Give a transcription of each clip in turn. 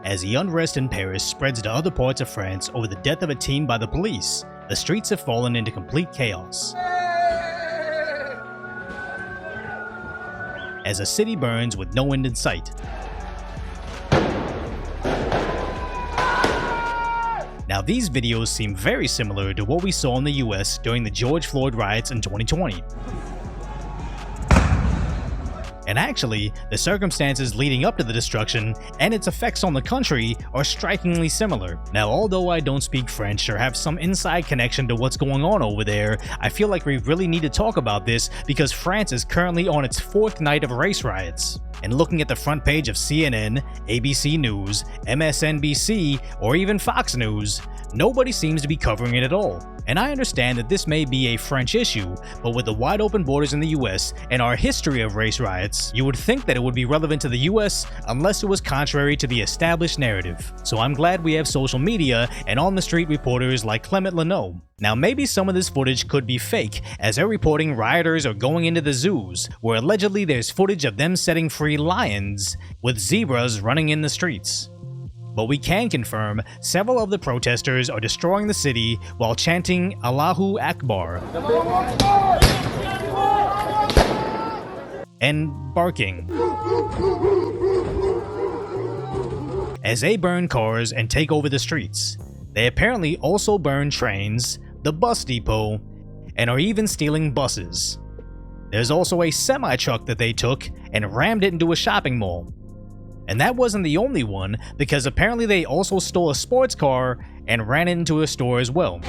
As the unrest in Paris spreads to other parts of France over the death of a teen by the police, the streets have fallen into complete chaos. As a city burns with no end in sight. Now these videos seem very similar to what we saw in the US during the George Floyd riots in 2020. And actually, the circumstances leading up to the destruction and its effects on the country are strikingly similar. Now, although I don't speak French or have some inside connection to what's going on over there, I feel like we really need to talk about this because France is currently on its 4th night of race riots. And looking at the front page of CNN, ABC News, MSNBC, or even Fox News, nobody seems to be covering it at all. And I understand that this may be a French issue, but with the wide open borders in the US and our history of race riots, you would think that it would be relevant to the US unless it was contrary to the established narrative. So I'm glad we have social media and on-the-street reporters like Clement Leno. Now maybe some of this footage could be fake, as they're reporting rioters are going into the zoos, where allegedly there's footage of them setting free lions, with zebras running in the streets. But we can confirm several of the protesters are destroying the city while chanting Allahu Akbar and barking as they burn cars and take over the streets. They apparently also burn trains, the bus depot, and are even stealing buses. There's also a semi-truck that they took and rammed it into a shopping mall. And that wasn't the only one, because apparently they also stole a sports car and ran it into a store as well.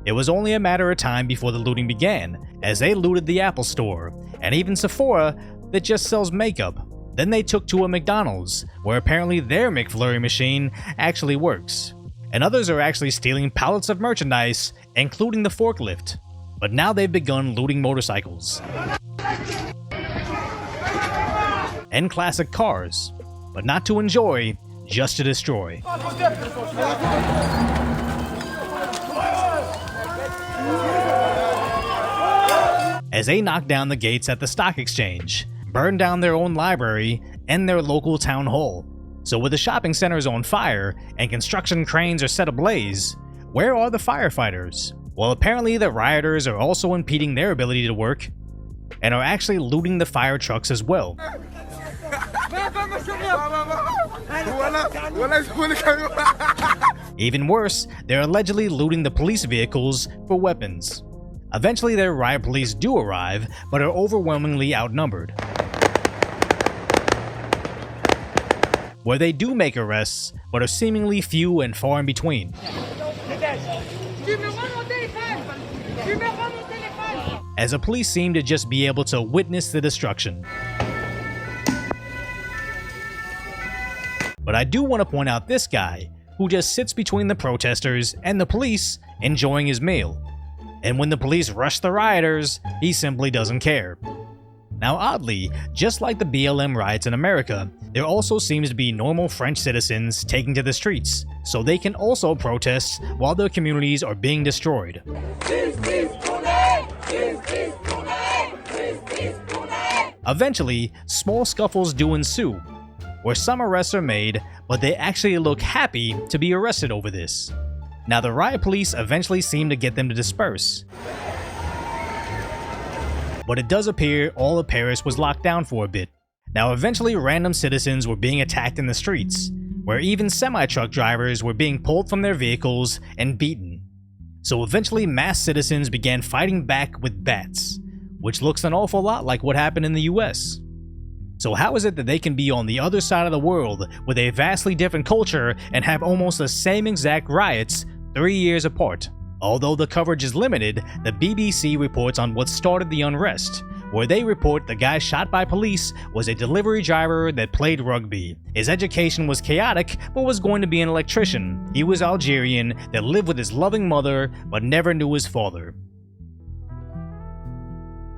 It was only a matter of time before the looting began, as they looted the Apple Store, and even Sephora that just sells makeup. Then they took to a McDonald's, where apparently their McFlurry machine actually works. And others are actually stealing pallets of merchandise, including the forklift. But now they've begun looting motorcycles and classic cars, but not to enjoy, just to destroy. As they knock down the gates at the stock exchange, burn down their own library and their local town hall. So with the shopping centers on fire and construction cranes are set ablaze, where are the firefighters? Well, apparently the rioters are also impeding their ability to work and are actually looting the fire trucks as well. Even worse, they're allegedly looting the police vehicles for weapons. Eventually their riot police do arrive, but are overwhelmingly outnumbered. Where they do make arrests, but are seemingly few and far in between. As the police seem to just be able to witness the destruction. But I do want to point out this guy, who just sits between the protesters and the police, enjoying his meal. And when the police rush the rioters, he simply doesn't care. Now oddly, just like the BLM riots in America, there also seems to be normal French citizens taking to the streets, so they can also protest while their communities are being destroyed. Eventually, small scuffles do ensue, where some arrests are made, but they actually look happy to be arrested over this. Now the riot police eventually seem to get them to disperse. But it does appear all of Paris was locked down for a bit. Now eventually random citizens were being attacked in the streets, where even semi-truck drivers were being pulled from their vehicles and beaten. So eventually mass citizens began fighting back with bats, which looks an awful lot like what happened in the US. So how is it that they can be on the other side of the world with a vastly different culture and have almost the same exact riots 3 years apart? Although the coverage is limited, the BBC reports on what started the unrest, where they report the guy shot by police was a delivery driver that played rugby. His education was chaotic, but was going to be an electrician. He was Algerian that lived with his loving mother, but never knew his father.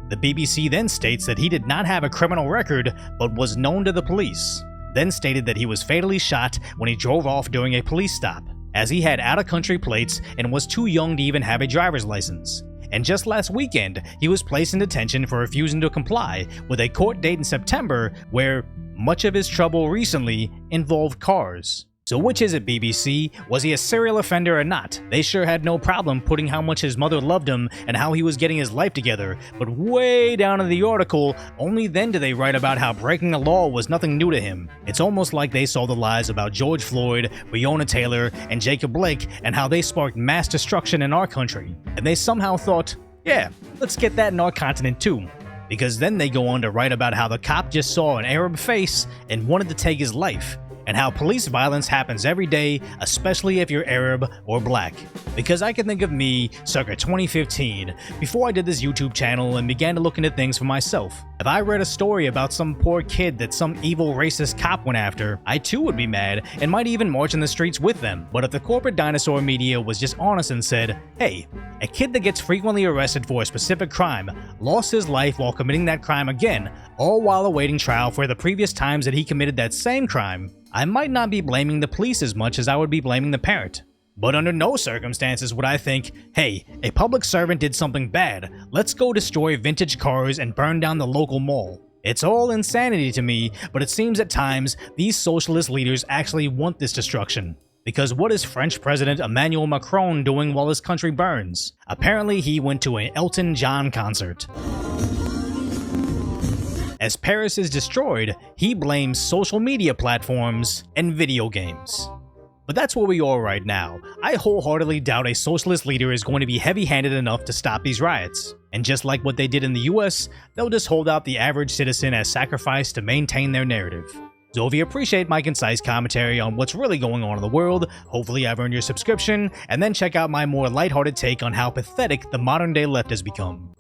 The BBC then states that he did not have a criminal record, but was known to the police. Then stated that he was fatally shot when he drove off during a police stop, as he had out-of-country plates and was too young to even have a driver's license. And just last weekend, he was placed in detention for refusing to comply with a court date in September where much of his trouble recently involved cars. So which is it, BBC? Was he a serial offender or not? They sure had no problem putting how much his mother loved him and how he was getting his life together, but way down in the article, only then do they write about how breaking the law was nothing new to him. It's almost like they saw the lies about George Floyd, Breonna Taylor, and Jacob Blake and how they sparked mass destruction in our country. And they somehow thought, yeah, let's get that in our continent too. Because then they go on to write about how the cop just saw an Arab face and wanted to take his life, and how police violence happens every day, especially if you're Arab or black. Because I can think of me circa 2015, before I did this YouTube channel and began to look into things for myself. If I read a story about some poor kid that some evil racist cop went after, I too would be mad and might even march in the streets with them. But if the corporate dinosaur media was just honest and said, hey, a kid that gets frequently arrested for a specific crime lost his life while committing that crime again, all while awaiting trial for the previous times that he committed that same crime, I might not be blaming the police as much as I would be blaming the parent. But under no circumstances would I think, hey, a public servant did something bad, let's go destroy vintage cars and burn down the local mall. It's all insanity to me, but it seems at times these socialist leaders actually want this destruction. Because what is French President Emmanuel Macron doing while his country burns? Apparently he went to an Elton John concert. As Paris is destroyed, he blames social media platforms and video games. But that's where we are right now. I wholeheartedly doubt a socialist leader is going to be heavy-handed enough to stop these riots. And just like what they did in the US, they'll just hold out the average citizen as sacrifice to maintain their narrative. So if you appreciate my concise commentary on what's really going on in the world, hopefully I've earned your subscription, and then check out my more lighthearted take on how pathetic the modern day left has become.